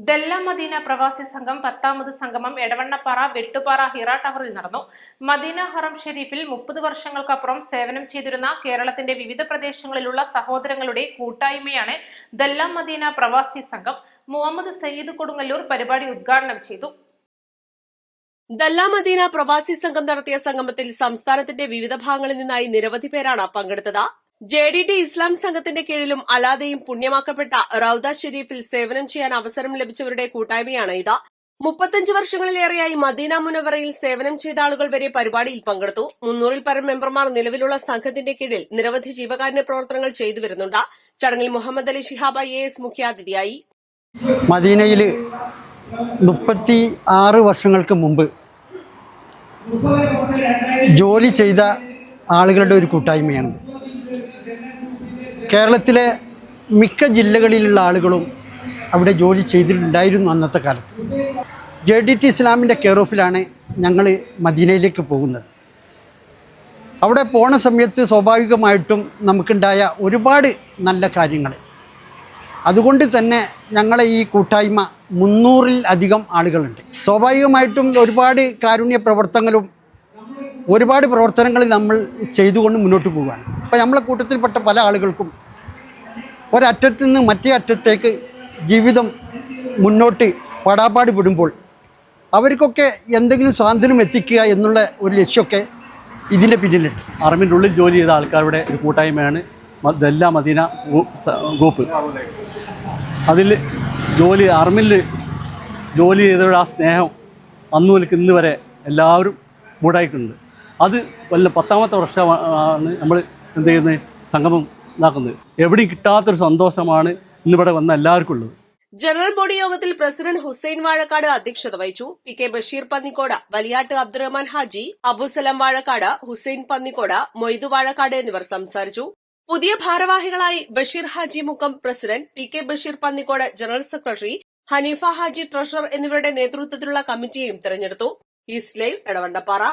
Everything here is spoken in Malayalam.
ദല്ല മദീന പ്രവാസി സംഘം 10ാമത് സംഗമം എടവണ്ണപ്പാറ വെട്ടുപാറ ഹിറ ടവറിൽ നടന്നു. മദീന ഹറം ഷെരീഫിൽ 30 വർഷങ്ങൾക്കപ്പുറം സേവനം ചെയ്തിരുന്ന കേരളത്തിന്റെ വിവിധ പ്രദേശങ്ങളിലുള്ള സഹോദരങ്ങളുടെ കൂട്ടായ്മയാണ് ദല്ല മദീന പ്രവാസി സംഘം. മുഹമ്മദ് സയ്യിദ് കൊടുങ്ങല്ലൂർ പരിപാടി ഉദ്ഘാടനം ചെയ്തു. ദല്ല മദീന പ്രവാസി സംഘം നടത്തിയ സംഗമത്തിൽ സംസ്ഥാനത്തിന്റെ വിവിധ ഭാഗങ്ങളിൽ നിന്നായി നിരവധി പേരാണ് പങ്കെടുത്തത്. JDT ഇസ്ലാം സംഘത്തിന്റെ കീഴിലും അല്ലാതെയും പുണ്യമാക്കപ്പെട്ട റൌദ ഷെരീഫിൽ സേവനം ചെയ്യാൻ അവസരം ലഭിച്ചവരുടെ കൂട്ടായ്മയാണ് ഇത്. 35 വർഷങ്ങളിലേറെയായി മദീന മുനവറയിൽ സേവനം ചെയ്ത ആളുകൾ വരെ പരിപാടിയിൽ പങ്കെടുത്തു. 300-ൽ പരം മെമ്പർമാർ നിലവിലുള്ള സംഘത്തിന്റെ കീഴിൽ നിരവധി ജീവകാരുണ്യ പ്രവർത്തനങ്ങൾ ചെയ്തു വരുന്നുണ്ട്. ചടങ്ങിൽ മുഹമ്മദ് അലി ശിഹാബ് IAS മുഖ്യാതിഥിയായി. മദീനയിൽ 36 വർഷങ്ങൾക്ക് മുമ്പ് ജോലി ചെയ്ത ആളുകളുടെ ഒരു കൂട്ടായ്മയാണ്. കേരളത്തിലെ മിക്ക ജില്ലകളിലുള്ള ആളുകളും അവിടെ ജോലി ചെയ്തിട്ടുണ്ടായിരുന്നു അന്നത്തെ കാലത്ത്. JDT ഇസ്ലാമിൻ്റെ കെയർ ഓഫിലാണ് ഞങ്ങൾ മദീനയിലേക്ക് പോകുന്നത്. അവിടെ പോണ സമയത്ത് സ്വാഭാവികമായിട്ടും നമുക്കുണ്ടായ ഒരുപാട് നല്ല കാര്യങ്ങൾ. അതുകൊണ്ട് തന്നെ ഞങ്ങളെ ഈ കൂട്ടായ്മ 300-ൽ അധികം ആളുകളുണ്ട്. സ്വാഭാവികമായിട്ടും ഒരുപാട് കാരുണ്യ പ്രവർത്തനങ്ങളും ഒരുപാട് പ്രവർത്തനങ്ങൾ നമ്മൾ ചെയ്തുകൊണ്ട് മുന്നോട്ട് പോവുകയാണ്. അപ്പോൾ നമ്മളെ കൂട്ടത്തിൽപ്പെട്ട പല ആളുകൾക്കും ഒരറ്റത്ത് നിന്ന് മറ്റേ അറ്റത്തേക്ക് ജീവിതം മുന്നോട്ട് പടാപാട് വിടുമ്പോൾ അവർക്കൊക്കെ എന്തെങ്കിലും സ്വാതന്ത്ര്യം എത്തിക്കുക എന്നുള്ള ഒരു ലക്ഷ്യമൊക്കെ ഇതിൻ്റെ പിന്നിലുണ്ട്. അറമിൻ്റെ ഉള്ളിൽ ജോലി ചെയ്ത ആൾക്കാരുടെ ഒരു കൂട്ടായ്മയാണ് ദല്ല മദീന ഗ്രൂപ്പ്. അതിൽ അറമിൽ ജോലി ചെയ്തവരുടെ ആ സ്നേഹം അന്നു മുതൽക്ക് ഇന്ന് വരെ എല്ലാവരും കൂടായിട്ടുണ്ട്. അത് 10ാമത്തെ വർഷമാണ് നമ്മൾ എന്ത് ചെയ്യുന്നത്, സംഗമം ഇതാക്കുന്നത്. എവിടെയും കിട്ടാത്തൊരു സന്തോഷമാണ് ഇന്നിവിടെ വന്ന എല്ലാവർക്കും ഉള്ളത്. ജനറൽ ബോഡി യോഗത്തിൽ പ്രസിഡന്റ് ഹുസൈൻ വാഴക്കാട് അധ്യക്ഷത വഹിച്ചു. PK ബഷീർ പന്നിക്കോട്, വലിയാട്ട് അബ്ദുറഹ്മാൻ ഹാജി, അബുസലം വാഴക്കാട്, ഹുസൈൻ പന്നിക്കോട്, മൊയ്തു വാഴക്കാട് എന്നിവർ സംസാരിച്ചു. പുതിയ ഭാരവാഹികളായി Basheer Haji Mukkam president, PK Basheer Pannikode general secretary, Haneefa Haji treasurer എന്നിവരുടെ നേതൃത്വത്തിലുള്ള കമ്മിറ്റിയെയും തെരഞ്ഞെടുത്തു. East live Edavannappara.